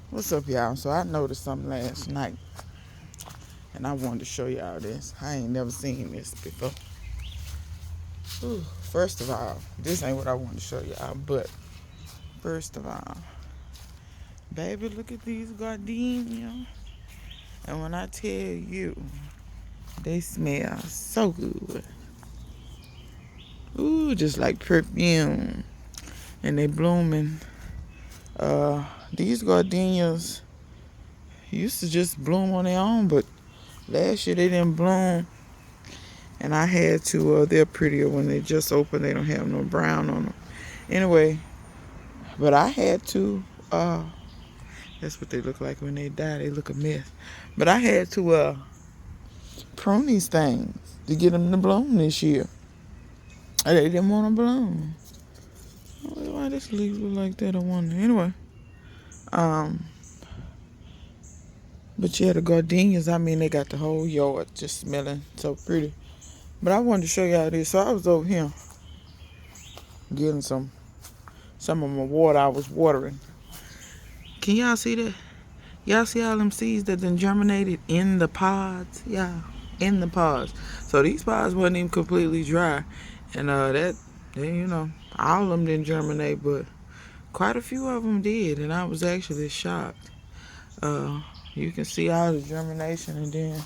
What's up, y'all? So I noticed something last night, and I wanted to show y'all this. I ain't never seen this before. Ooh, first of all, this ain't what I want to show y'all, but first of all, baby, look at these gardenias. And when I tell you, they smell so good. Ooh, just like perfume. And they blooming. These gardenias used to just bloom on their own, but last year they didn't bloom. And I had to, they're prettier when they just open. They don't have no brown on them. Anyway, but I had to, that's what they look like when they die. They look a mess. But I had to prune these things to get them to bloom this year. They didn't want to bloom. I don't know why this leaf look like that, I wonder. Anyway, um, but yeah, the gardenias, I mean, they got the whole yard just smelling so pretty. But I wanted to show y'all this. So I was over here getting some of my water I was watering. Can y'all see that? Y'all see all them seeds that then germinated in the pods? Yeah, in the pods. So these pods wasn't even completely dry. And all of them didn't germinate, but quite a few of them did. And I was actually shocked. You can see all the germination, and then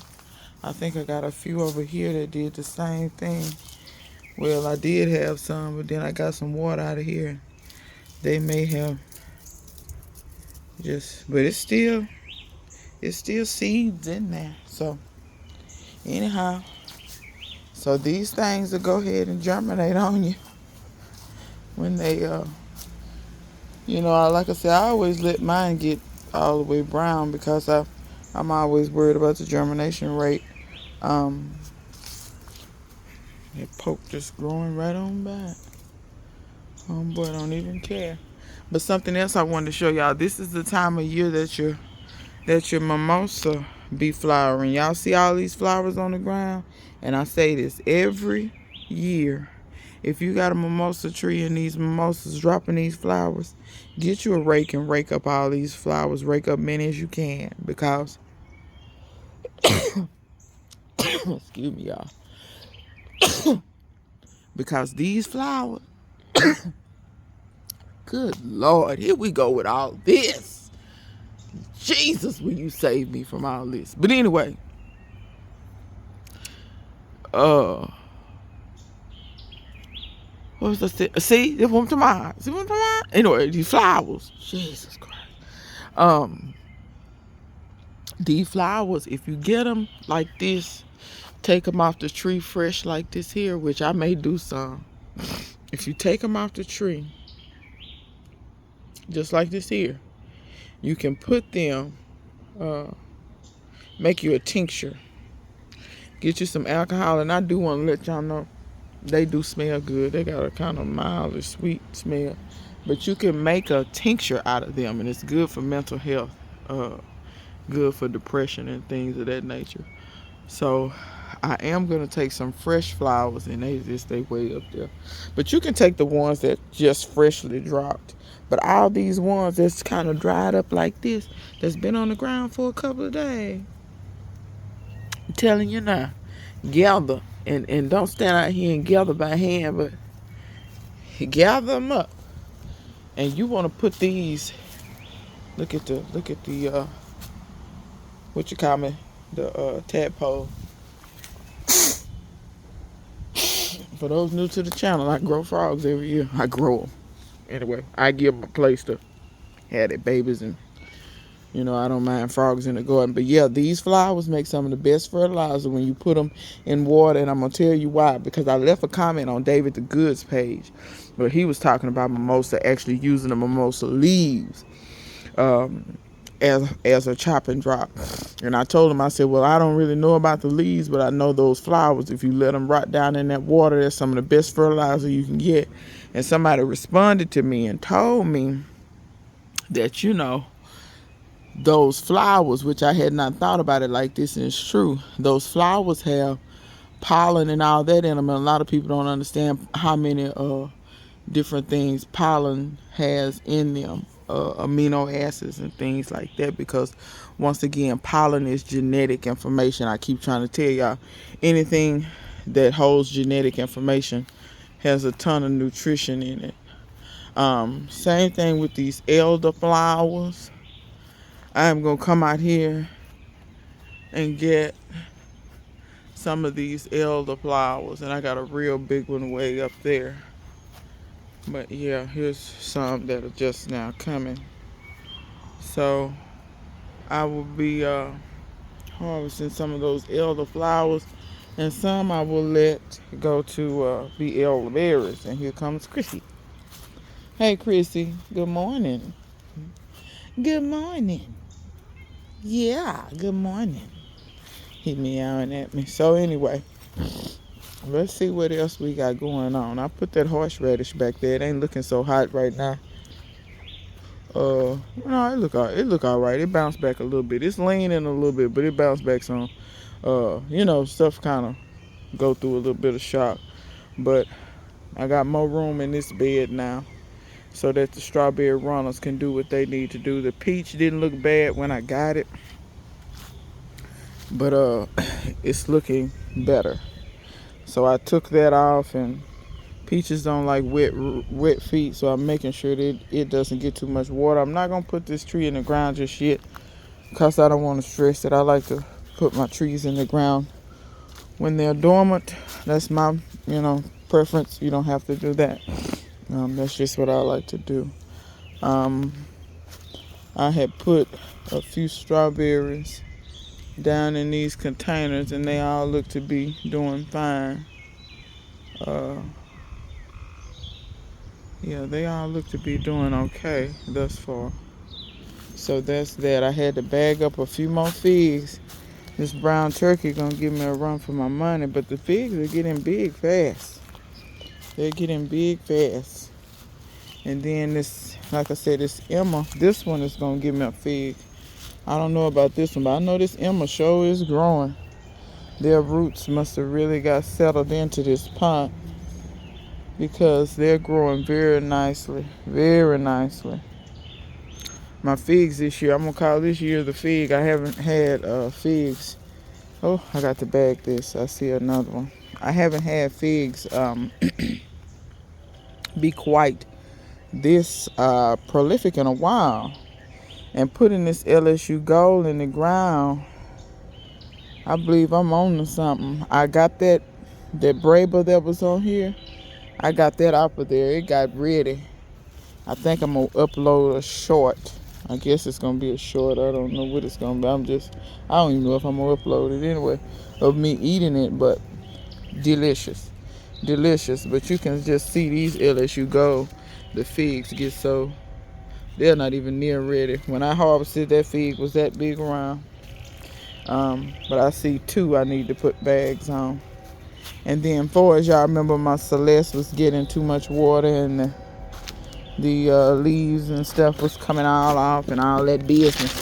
I think I got a few over here that did the same thing. Well, I did have some, but then I got some water out of here. They may have but it's still seeds in there. So anyhow, so these things will go ahead and germinate on you when they, like I said, I always let mine get all the way brown because I'm always worried about the germination rate. That poke just growing right on by. Oh boy, I don't even care. But something else I wanted to show y'all. This is the time of year that your mimosa be flowering. Y'all see all these flowers on the ground? And I say this every year. If you got a mimosa tree and these mimosas dropping these flowers, get you a rake and rake up all these flowers. Rake up many as you can, because excuse me, y'all. Because these flowers, good Lord, here we go with all this. Jesus, will you save me from all this? But anyway, what was the see? This one to mine. See what I'm talking? Anyway, these flowers. Jesus Christ. These flowers, if you get them like this, take them off the tree fresh like this here, which I may do some. If you take them off the tree, just like this here, you can put them, make you a tincture. Get you some alcohol, and I do want to let y'all know, they do smell good. They got a kind of mild or sweet smell. But you can make a tincture out of them, and it's good for mental health, good for depression and things of that nature. So I am going to take some fresh flowers, and they just stay way up there. But you can take the ones that just freshly dropped. But all these ones that's kind of dried up like this, that's been on the ground for a couple of days, I'm telling you now, gather. And don't stand out here and gather by hand, but gather them up. And you want to put these, look at the what you call me, the tadpole. For those new to the channel, I grow frogs every year. I grow them. Anyway, I give them a place to have their babies, and I don't mind frogs in the garden. But yeah, these flowers make some of the best fertilizer when you put them in water, and I'm going to tell you why. Because I left a comment on David the Good's page where he was talking about mimosa, actually using the mimosa leaves as a chop and drop. And I told him, I said, well, I don't really know about the leaves, but I know those flowers, if you let them rot down in that water, that's some of the best fertilizer you can get. And somebody responded to me and told me that, those flowers, which I had not thought about it like this, and it's true, those flowers have pollen and all that in them, and a lot of people don't understand how many different things pollen has in them. amino acids and things like that, because once again, pollen is genetic information. I keep trying to tell y'all, anything that holds genetic information has a ton of nutrition in it. Same thing with these elder flowers. I'm gonna come out here and get some of these elder flowers, and I got a real big one way up there. But yeah, here's some that are just now coming. So I will be harvesting some of those elder flowers, and some I will let go to be elderberries. And here comes Chrissy. Hey Chrissy, good morning. Good morning. Yeah, good morning. He meowing at me. So anyway, let's see what else we got going on. I put that horseradish back there. It ain't looking so hot right now. No, it look all right. It bounced back a little bit. It's leaning a little bit, but it bounced back some. Stuff kind of go through a little bit of shock. But I got more room in this bed now, so that the strawberry runners can do what they need to do. The peach didn't look bad when I got it, but it's looking better. So I took that off, and peaches don't like wet feet, so I'm making sure that it doesn't get too much water. I'm not gonna put this tree in the ground just yet, because I don't want to stress it. I like to put my trees in the ground when they're dormant. That's my preference. You don't have to do that. That's just what I like to do. I had put a few strawberries down in these containers, and they all look to be doing fine. Yeah, they all look to be doing okay thus far. So that's that. I had to bag up a few more figs. This brown turkey gonna give me a run for my money, but the figs are getting big fast. They're getting big fast. And then this, like I said, this Emma, this one is gonna give me a fig. I don't know about this one, but I know this Emma sure is growing. Their roots must have really got settled into this pot, because they're growing very nicely, very nicely. My figs this year, I'm gonna call this year the fig. I haven't had figs. Oh, I got to bag this. I see another one. I haven't had figs be quite this prolific in a while. And putting this LSU gold in the ground, I believe I'm on to something. I got that Braber that was on here. I got that off of there. It got ready. I think I'm going to upload a short. I guess it's going to be a short. I don't know what it's going to be. I don't even know if I'm going to upload it anyway, of me eating it, but delicious. Delicious. But you can just see these LSU Gold, the figs get so, they're not even near ready. When I harvested, that fig was that big around. But I see two I need to put bags on. And then as y'all remember, my Celeste was getting too much water, and the leaves and stuff was coming all off and all that business.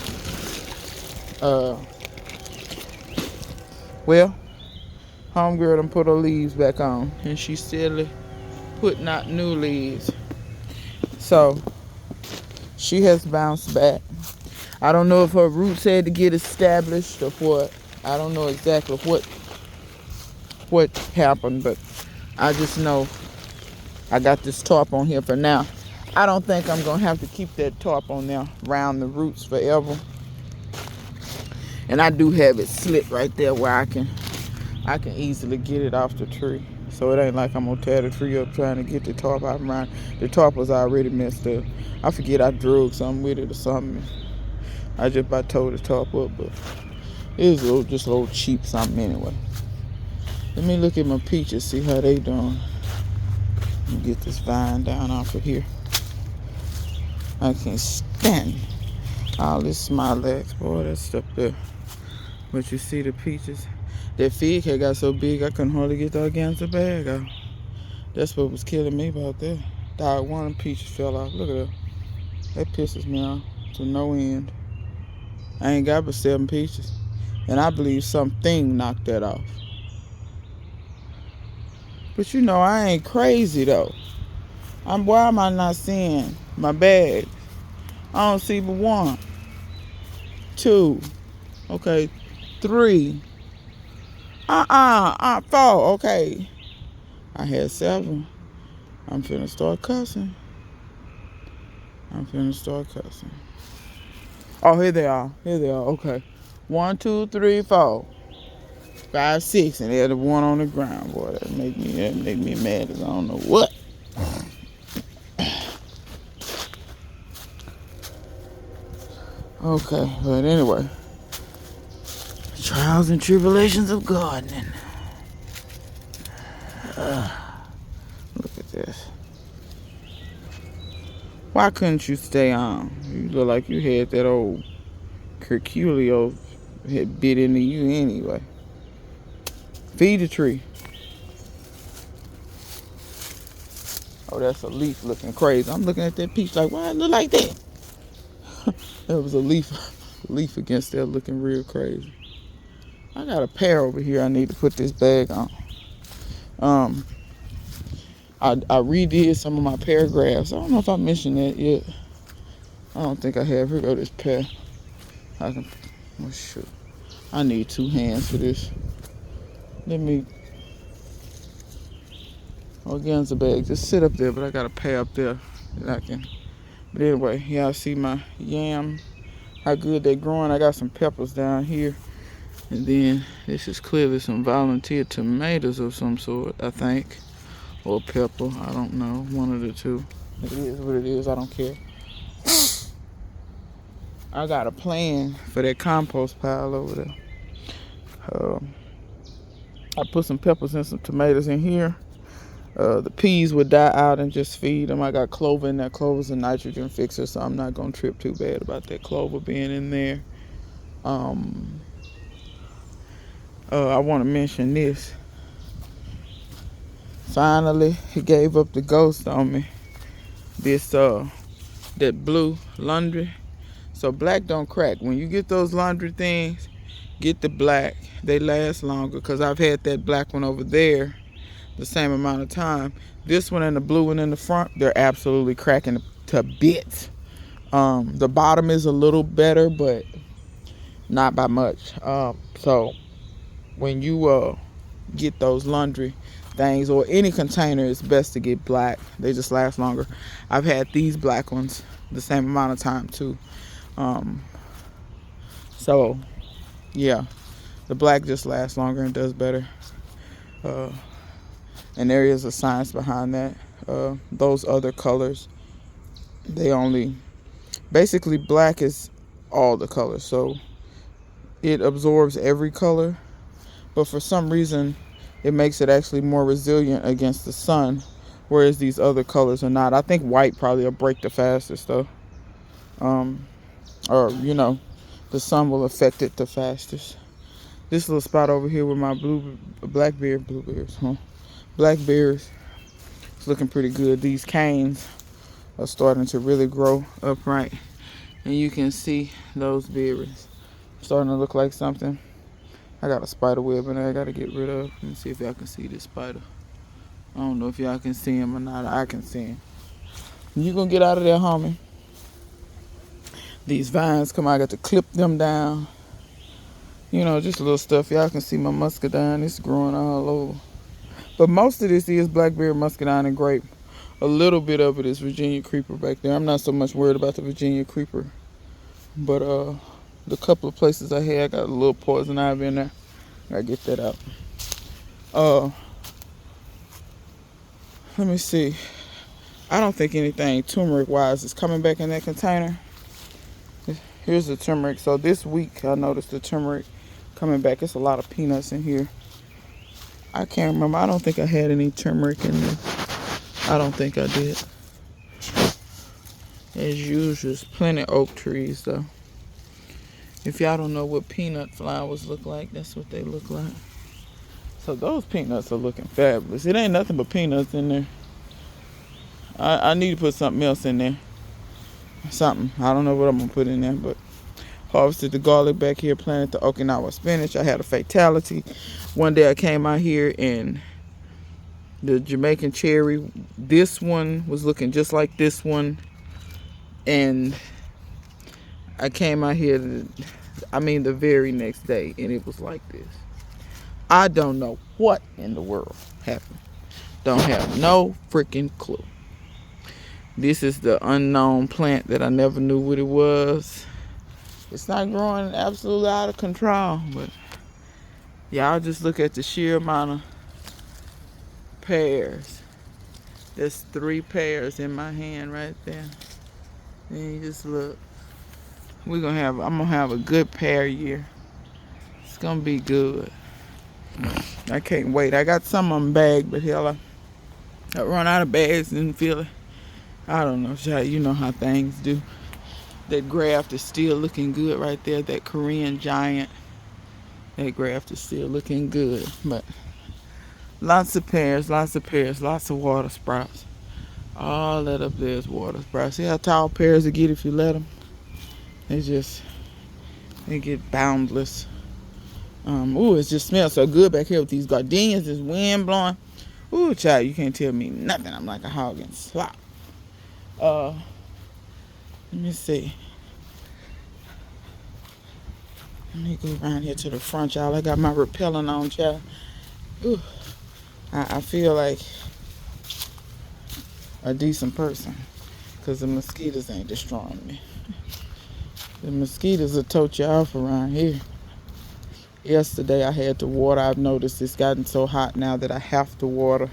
Well, homegirl done put her leaves back on, and she's still putting out new leaves. So she has bounced back. I don't know if her roots had to get established or what. I don't know exactly what happened, but I just know I got this tarp on here for now. I don't think I'm gonna have to keep that tarp on there around the roots forever. And I do have it slit right there where I can easily get it off the tree. So it ain't like I'm gonna tear the tree up trying to get the tarp out around. The tarp was already messed up. I forget I drug something with it or something. I just about tore the tarp up, but it was just a little cheap something anyway. Let me look at my peaches, see how they doing. Let me get this vine down off of here. I can't stand all this smilax, boy, that stuff there. But you see the peaches. That fig had got so big I couldn't hardly get the organza bag out. That's what was killing me about that. Dog, one of the peaches fell off. Look at that. That pisses me off to no end. I ain't got but 7 peaches. And I believe something knocked that off. But you know, I ain't crazy though. Why am I not seeing my bag? I don't see but 1, 2, okay, 3. 4, okay. I had 7. I'm finna start cussing. Oh, here they are. Okay. 1, 2, 3, 4, 5, 6, and there's the one on the ground. Boy, that make me mad as I don't know what. Okay, but anyway, trials and tribulations of gardening. Look at this. Why couldn't you stay on? You look like you had that old curculio had bit into you anyway. Feed the tree. Oh, that's a leaf looking crazy. I'm looking at that peach like, why it look like that? There was a leaf against there looking real crazy. I got a pear over here I need to put this bag on. I redid some of my pear grafts. I don't know if I mentioned that yet. I don't think I have. Here go this pear. Oh shoot. I need 2 hands for this. Let me organza bag. Just sit up there, but I got a pear up there that I can. But anyway, y'all see my yam, how good they growing. I got some peppers down here. And then this is clearly some volunteer tomatoes of some sort, I think. Or pepper, I don't know, one of the two. It is what it is, I don't care. I got a plan for that compost pile over there. I put some peppers and some tomatoes in here. The peas would die out and just feed them. I got clover in there. Clover's a nitrogen fixer, so I'm not gonna trip too bad about that clover being in there. I want to mention this. Finally, he gave up the ghost on me. This that blue laundry. So black don't crack. When you get those laundry things, get the black. They last longer, because I've had that black one over there the same amount of time. This one and the blue one in the front, they're absolutely cracking to bits. The bottom is a little better, but not by much. So when you get those laundry things or any container, it's best to get black. They just last longer. I've had these black ones the same amount of time too. So yeah, the black just lasts longer and does better. And there is a science behind that. Those other colors, they only, basically black is all the colors, so it absorbs every color, but for some reason it makes it actually more resilient against the sun, whereas these other colors are not. I think white probably will break the fastest though. Or the sun will affect it the fastest. This little spot over here with my blackberries, it's looking pretty good. These canes are starting to really grow upright, and you can see those berries starting to look like something. I got a spider web in there I gotta get rid of. Let me see if y'all can see this spider. I don't know if y'all can see him or not. I can see him. You gonna get out of there, homie. These vines come out, I got to clip them down. Just little stuff. Y'all can see my muscadine. It's growing all over. But most of this is blackberry, muscadine, and grape. A little bit of it is Virginia creeper back there. I'm not so much worried about the Virginia creeper. But the couple of places I had, I got a little poison ivy in there. Gotta get that out. Let me see. I don't think anything turmeric-wise is coming back in that container. Here's the turmeric. So this week I noticed the turmeric coming back. It's a lot of peanuts in here. I can't remember. I don't think I had any turmeric in there. I don't think I did. As usual, plenty of oak trees though. If y'all don't know what peanut flowers look like, that's what they look like. So those peanuts are looking fabulous. It ain't nothing but peanuts in there. I need to put something else in there. Something. I don't know what I'm going to put in there, but harvested the garlic back here, planted the Okinawa spinach. I had a fatality. One day I came out here and the Jamaican cherry, this one was looking just like this one. And I came out here, the very next day, and it was like this. I don't know what in the world happened. Don't have no freaking clue. This is the unknown plant that I never knew what it was. It's not growing absolutely out of control, but y'all just look at the sheer amount of pears. There's 3 pears in my hand right there. And you just look. I'm gonna have a good pear year. It's gonna be good. I can't wait. I got some of them bagged, but hell, I run out of bags and feel it. I don't know, child. You know how things do. That graft is still looking good right there. That Korean giant. That graft is still looking good. But lots of pears, lots of water sprouts. All that up there is water sprouts. See how tall pears will get if you let them? They get boundless. Ooh, it just smells so good back here with these gardenias, this wind blowing. Ooh, child, you can't tell me nothing. I'm like a hog in slop. Let me see. Let me go around here to the front, y'all. I got my repellent on, child. Ooh, I feel like a decent person because the mosquitoes ain't destroying me. The mosquitoes will tote you off around here. Yesterday I had to water. I've noticed it's gotten so hot now that I have to water.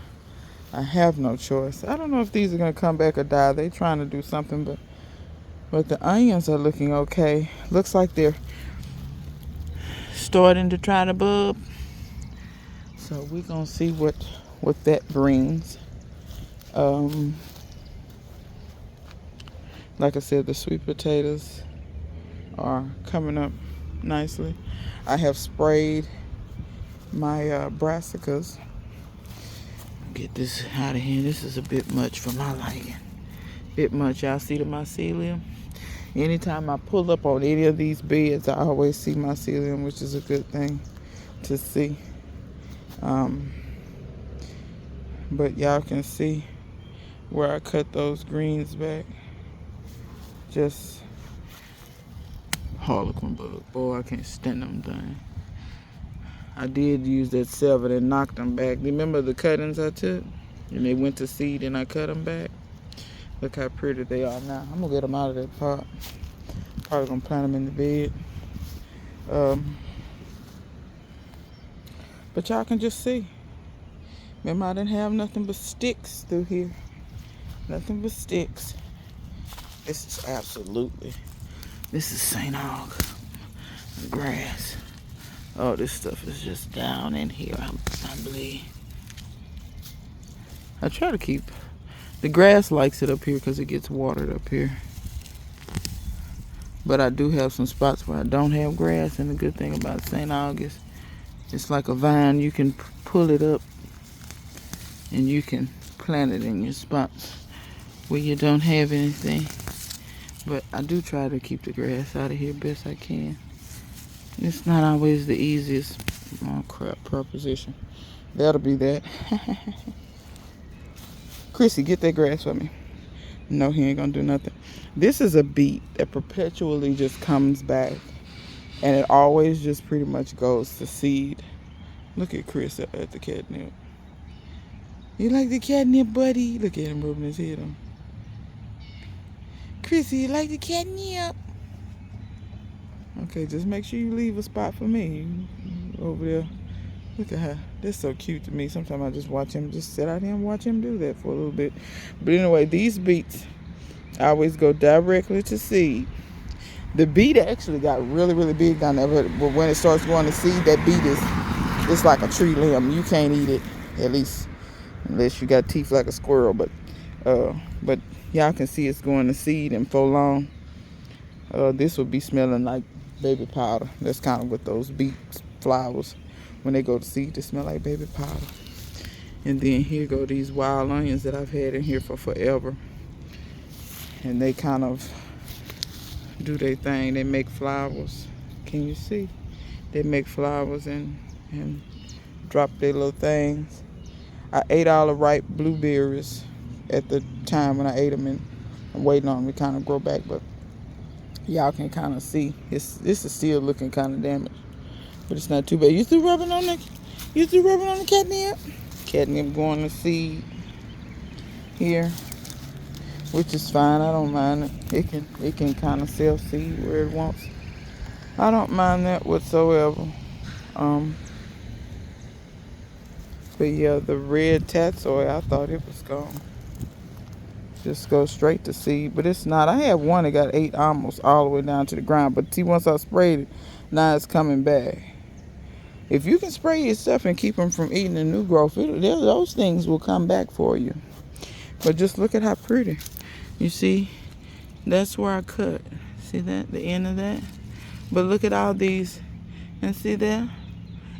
I have no choice. I don't know if these are going to come back or die. They're trying to do something, but the onions are looking okay. Looks like they're starting to try to bub. So we're going to see what that brings. Like I said, the sweet potatoes are coming up nicely. I have sprayed my brassicas. Get this out of here. This is a bit much for my liking. Bit much. Y'all see the mycelium? Anytime I pull up on any of these beds, I always see mycelium, which is a good thing to see. But y'all can see where I cut those greens back. Just harlequin bug. Boy, I can't stand them things. I did use that silver and knocked them back. Remember the cuttings I took? And they went to seed and I cut them back. Look how pretty they are now. I'm going to get them out of that pot. Probably going to plant them in the bed. But y'all can just see. Remember, I didn't have nothing but sticks through here. Nothing but sticks. This is St. Aug grass. Oh, this stuff is just down in here, I believe. I try to keep... The grass likes it up here because it gets watered up here. But I do have some spots where I don't have grass. And the good thing about St. August, it's like a vine. You can pull it up and you can plant it in your spots where you don't have anything. But I do try to keep the grass out of here best I can. It's not always the easiest. Oh crap, proposition. That'll be that. Chrissy, get that grass for me. No, he ain't gonna do nothing. This is a beet that perpetually just comes back. And it always just pretty much goes to seed. Look at Chris at the catnip. You like the catnip, buddy? Look at him rubbing his head on. Chrissy, you like the catnip? Okay, just make sure you leave a spot for me over there. Look at her. That's so cute to me. Sometimes I just watch him, just sit out here and watch him do that for a little bit. But anyway, these beets always go directly to seed. The beet actually got really, really big down there. But when it starts going to seed, that beet it's like a tree limb. You can't eat it, at least unless you got teeth like a squirrel. But y'all can see it's going to seed and for long. This would be smelling like baby powder. That's kind of what those beet flowers, when they go to seed, they smell like baby powder. And then here go these wild onions that I've had in here for forever. And they kind of do their thing. They make flowers. Can you see? They make flowers and drop their little things. I ate all the ripe blueberries at the time when I ate them, and I'm waiting on them to kind of grow back. But Y'all can kind of see this is still looking kind of damaged, but it's not too bad. You through rubbing on the catnip? Catnip going to seed here, which is fine. I don't mind it. It can kind of self seed where it wants. I don't mind that whatsoever. But yeah, the red tatsoi, I thought it was gone. Just go straight to seed, but it's not. I had one that got 8 almost all the way down to the ground, but see, once I sprayed it, now it's coming back. If you can spray your stuff and keep them from eating the new growth, those things will come back for you. But just look at how pretty. You see, that's where I cut. See that, the end of that? But look at all these, and see that?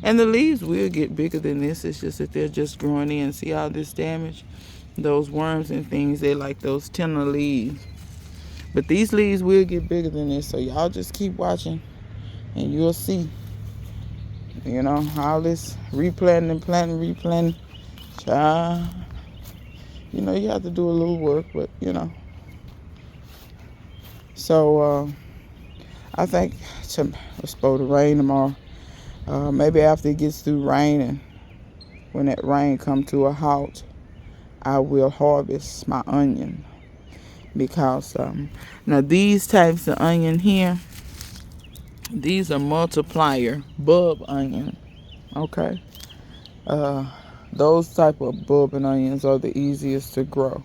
And the leaves will get bigger than this. It's just that they're just growing in. See all this damage? Those worms and things, they like those tender leaves. But these leaves will get bigger than this, so y'all just keep watching and you'll see. You know, all this replanting, child. You know, you have to do a little work, but you know. So I think it's supposed to rain tomorrow. Maybe after it gets through raining, when that rain come to a halt, I will harvest my onion, because now these types of onion here, these are multiplier bulb onion. Okay, those type of bulbing onions are the easiest to grow.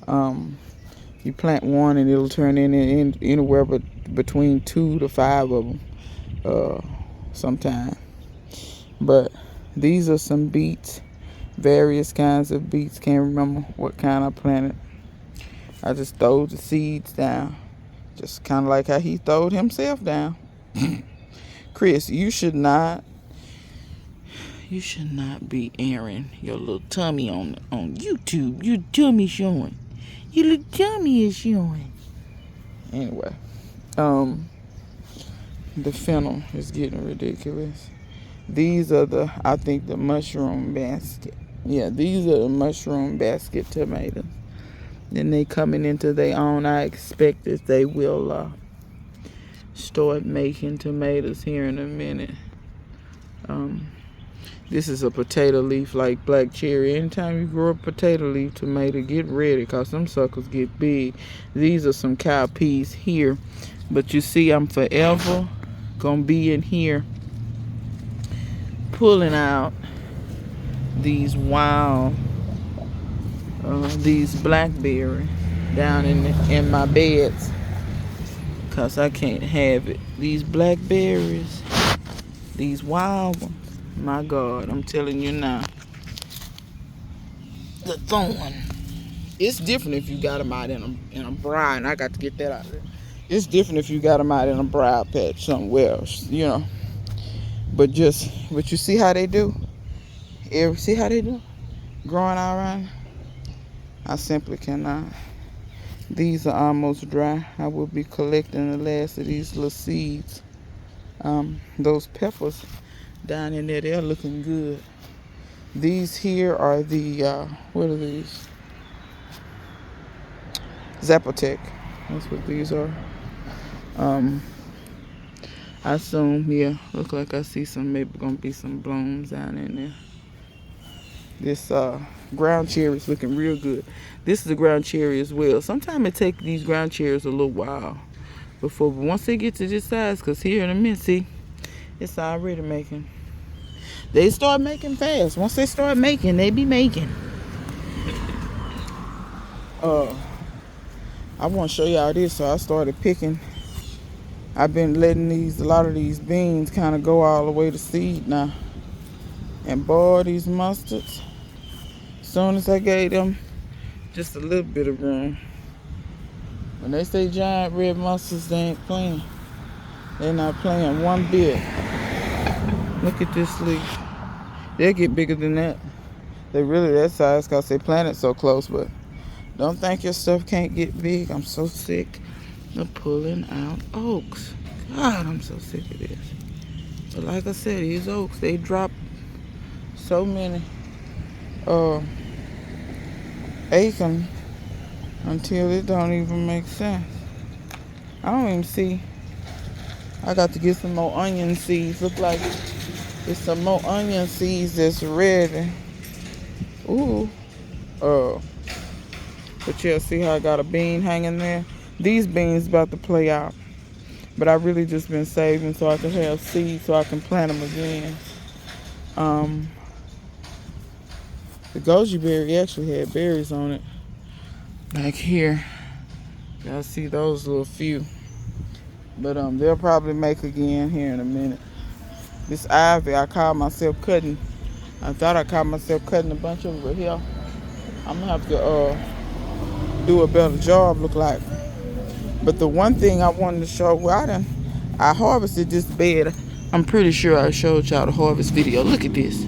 You plant one and it'll turn in anywhere but between 2 to 5 of them sometime. But these are some beets. Various kinds of beets. Can't remember what kind I planted. I just throwed the seeds down, just kind of like how he throwed himself down. Chris, you should not be airing your little tummy on YouTube. Your tummy showing. Your little tummy is showing. Anyway, the fennel is getting ridiculous. These are I think the mushroom basket. Yeah, these are the mushroom basket tomatoes. Then they coming into their own. I expect that they will start making tomatoes here in a minute. This is a potato leaf like black cherry. Anytime you grow a potato leaf tomato, get ready, because them suckers get big. These are some cow peas here. But you see, I'm forever going to be in here pulling out these wild, these blackberry down in my beds, because I can't have it. These blackberries, these wild ones, my God, I'm telling you now. The thorn. It's different if you got them out in a briar, and I got to get that out of there. It's different if you got them out in a briar patch somewhere else, you know. But you see how they do? See how they do? Growing all around? I simply cannot. These are almost dry. I will be collecting the last of these little seeds. Those peppers down in there, they're looking good. These here are the, what are these? Zapotec. That's what these are. I assume, yeah, look like I see maybe gonna be some blooms down in there. This ground cherry is looking real good. This is a ground cherry as well. Sometimes it takes these ground cherries a little while but once they get to this size, because here in a minute, see, it's already making. They start making fast. Once they start making, they be making. I want to show y'all this, so I started picking. I've been letting a lot of these beans kind of go all the way to seed now. And boy, these mustards, as soon as I gave them just a little bit of room. When they say giant red mustards, they ain't playing. They're not playing one bit. Look at this leaf. They'll get bigger than that. They really that size because they planted so close, but don't think your stuff can't get big. I'm so sick of pulling out oaks. God, I'm so sick of this. But like I said, these oaks, they drop so many acorns until it don't even make sense. I don't even see. I got to get some more onion seeds. Look like it's some more onion seeds that's ready. Ooh. But yeah, see how I got a bean hanging there? These beans about to play out. But I really just been saving so I can have seeds so I can plant them again. The goji berry actually had berries on it. Back here. Y'all see those little few. But they'll probably make again here in a minute. This ivy, I caught myself cutting. I thought I caught myself cutting a bunch of it, but here I'm gonna have to do a better job, look like. But the one thing I wanted to show, well, I harvested this bed. I'm pretty sure I showed y'all the harvest video. Look at this.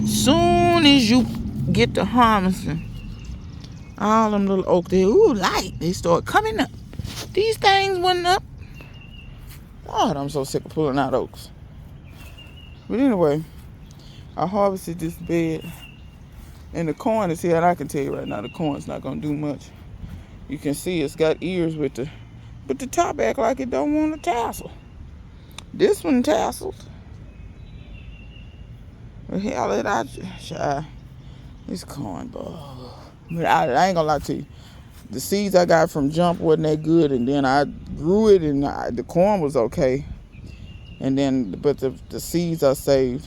Soon as you get to harvesting, all them little oak there, ooh, light, they start coming up. These things went up. God, I'm so sick of pulling out oaks. But anyway, I harvested this bed. And the corn is here, and I can tell you right now, the corn's not gonna do much. You can see it's got ears with the top act like it don't want to tassel. This one tasseled. The hell did I shy? It's corn, boy. But I ain't gonna lie to you. The seeds I got from Jump wasn't that good, and then I grew it, and the corn was okay. And then, but the seeds I saved,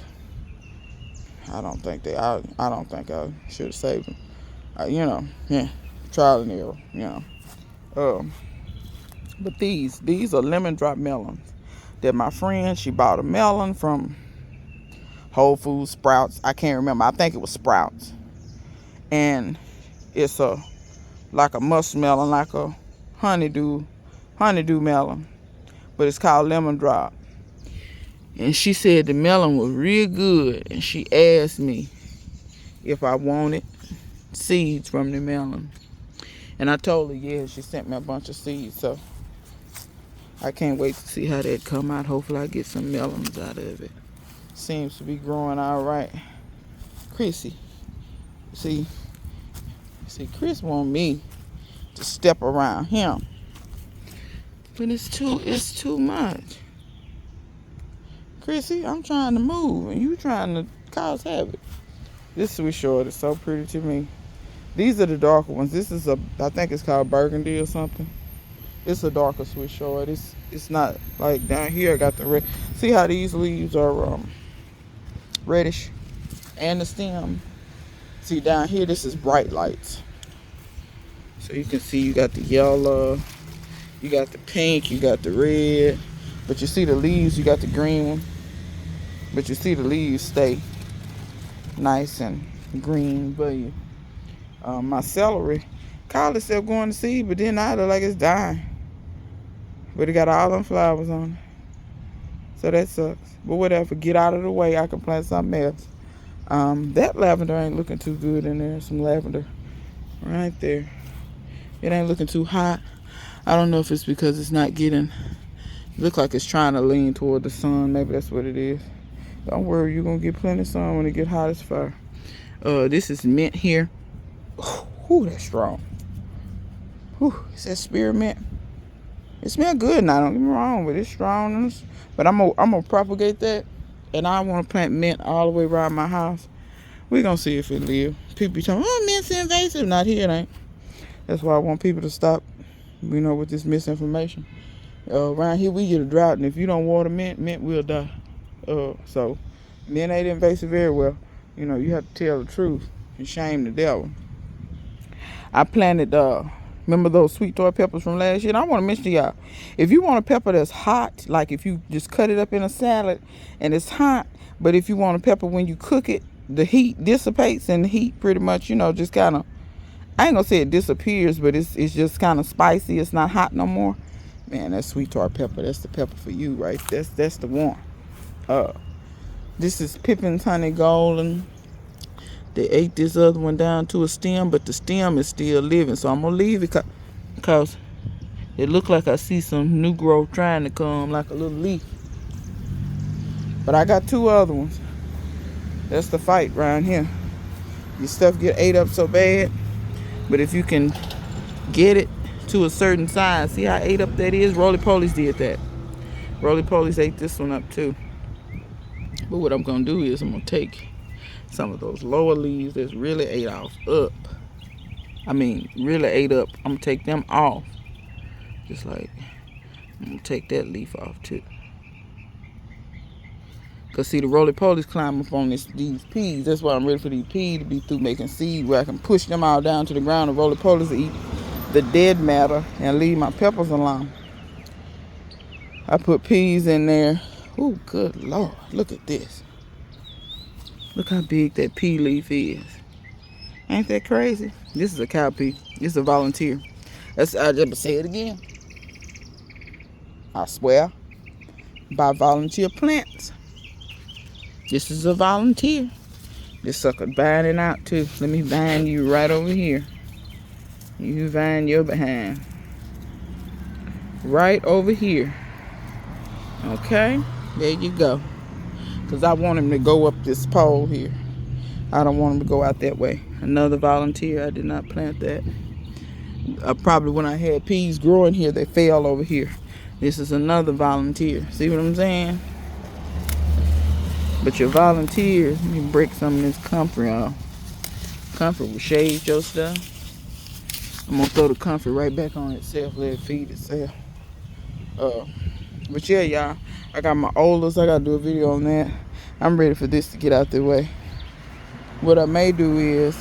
I don't think I should have saved them. You know, yeah, trial and error, you know. But these are lemon drop melons. That my friend, she bought a melon from Whole Foods, Sprouts. I can't remember. I think it was Sprouts. And it's like a muskmelon, like a honeydew melon. But it's called lemon drop. And she said the melon was real good. And she asked me if I wanted seeds from the melon. And I told her, yeah. She sent me a bunch of seeds. So I can't wait to see how that come out. Hopefully I get some melons out of it. Seems to be growing all right. Chrissy. See, Chris want me to step around him. But it's too much. Chrissy, I'm trying to move and you trying to cause havoc. This sweet short is so pretty to me. These are the darker ones. This is I think it's called burgundy or something. It's a darker sweet short. It's not like down here I got the red. See how these leaves are reddish, and the stem. See down here, this is bright lights. So you can see you got the yellow, you got the pink, you got the red. But you see the leaves, you got the green one. But you see the leaves stay nice and green. But my celery called itself going to seed, but then now it look like it's dying. But it got all them flowers on it. So that sucks. But whatever, get out of the way. I can plant something else. That lavender ain't looking too good in there. Some lavender right there. It ain't looking too hot. I don't know if it's because it's not getting... Look like it's trying to lean toward the sun. Maybe that's what it is. Don't worry, you're going to get plenty of sun when it get hot as fire. This is mint here. Whew, that's strong. Whew, is that spearmint? It smells good now, don't get me wrong, but it's strong. But I'm gonna propagate that. And I want to plant mint all the way around my house. We're going to see if it live. People be telling me, oh, mint's invasive. Not here, it ain't. That's why I want people to stop, with this misinformation. Around here we get a drought, and if you don't water mint will die. So mint ain't invasive very well. You have to tell the truth and shame the devil. I planted remember those sweet toy peppers from last year? And I want to mention to y'all, if you want a pepper that's hot, like if you just cut it up in a salad and it's hot, but if you want a pepper when you cook it, the heat dissipates, and the heat pretty much, just kind of, I ain't gonna say it disappears, but it's just kind of spicy. It's not hot no more. Man, that sweet tart pepper, that's the pepper for you, right? That's the one. This is Pippin's Honey Golden. They ate this other one down to a stem, but the stem is still living. So I'm going to leave it because it look like I see some new growth trying to come, like a little leaf. But I got two other ones. That's the fight around here. Your stuff get ate up so bad. But if you can get it to a certain size. See how ate up that is? Roly-polies did that. Roly-polies ate this one up too. But what I'm gonna do is I'm gonna take some of those lower leaves that's really ate off up. I mean, really ate up. I'm gonna take them off. Just like, I'm gonna take that leaf off too. Cause see, the roly-polies climb up on these peas. That's why I'm ready for these peas to be through making seed, where I can push them all down to the ground. The roly-polies eat the dead matter and leave my peppers alone. I put peas in there. Oh, good Lord, look at this. Look how big that pea leaf is. Ain't that crazy? This is a cow pea. This is a volunteer. I just say it again. I swear by volunteer plants. This is a volunteer. This sucker binding out too. Let me bind you right over here. You bind your behind. Right over here. Okay? There you go. Because I want him to go up this pole here. I don't want him to go out that way. Another volunteer. I did not plant that. Probably when I had peas growing here, they fell over here. This is another volunteer. See what I'm saying? But your volunteers, let me break some of this comfrey off. Comfrey will shade your stuff. I'm going to throw the comfrey right back on itself. Let it feed itself. But yeah, y'all. I got my oldest. I got to do a video on that. I'm ready for this to get out the way. What I may do is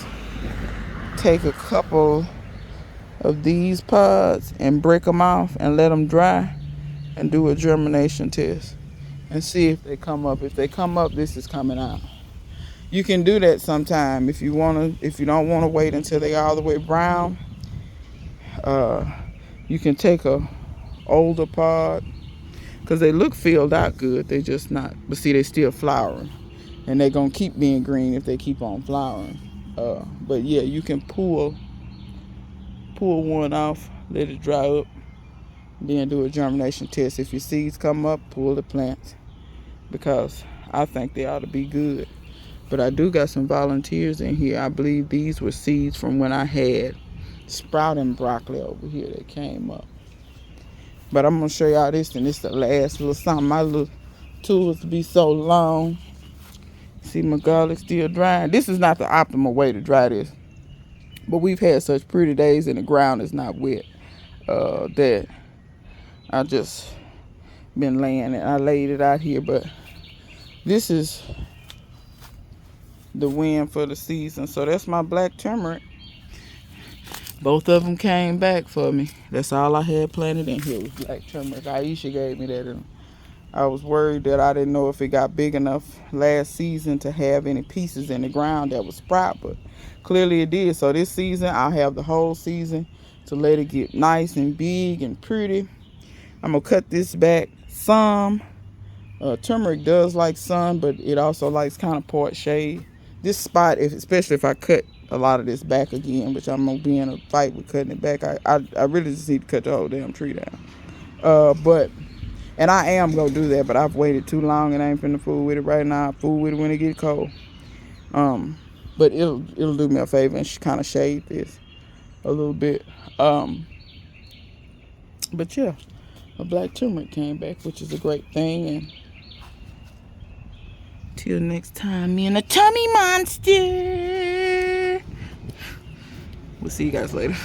take a couple of these pods and break them off and let them dry and do a germination test and see if they come up. If they come up, this is coming out. You can do that sometime if you want to. If you don't want to wait until they all the way brown, you can take a older pod, because they look filled out good. They just not. But see, they still flowering, and they're gonna keep being green if they keep on flowering. But yeah, you can pull one off, let it dry up, then do a germination test. If your seeds come up, pull the plants, because I think they ought to be good. But I do got some volunteers in here. I believe these were seeds from when I had sprouting broccoli over here that came up. But I'm going to show y'all this, and this is the last little something. My little tools be so long. See, my garlic still drying. This is not the optimal way to dry this. But we've had such pretty days and the ground is not wet that I just been laying it. I laid it out here, but this is the wind for the season. So that's my black turmeric. Both of them came back for me. That's all I had planted in here was black turmeric. Aisha gave me that, and I was worried that I didn't know if it got big enough last season to have any pieces in the ground that would sprout, but clearly it did. So this season, I'll have the whole season to let it get nice and big and pretty. I'm going to cut this back some. Turmeric does like sun, but it also likes kind of part shade. This spot, especially if I cut a lot of this back again, which I'm going to be in a fight with cutting it back, I really just need to cut the whole damn tree down. And I am going to do that, but I've waited too long and I ain't finna fool with it right now. I'll fool with it when it get cold. But it'll do me a favor and kind of shade this a little bit. But yeah, a black turmeric came back, which is a great thing. And till next time, me and a tummy monster. We'll see you guys later.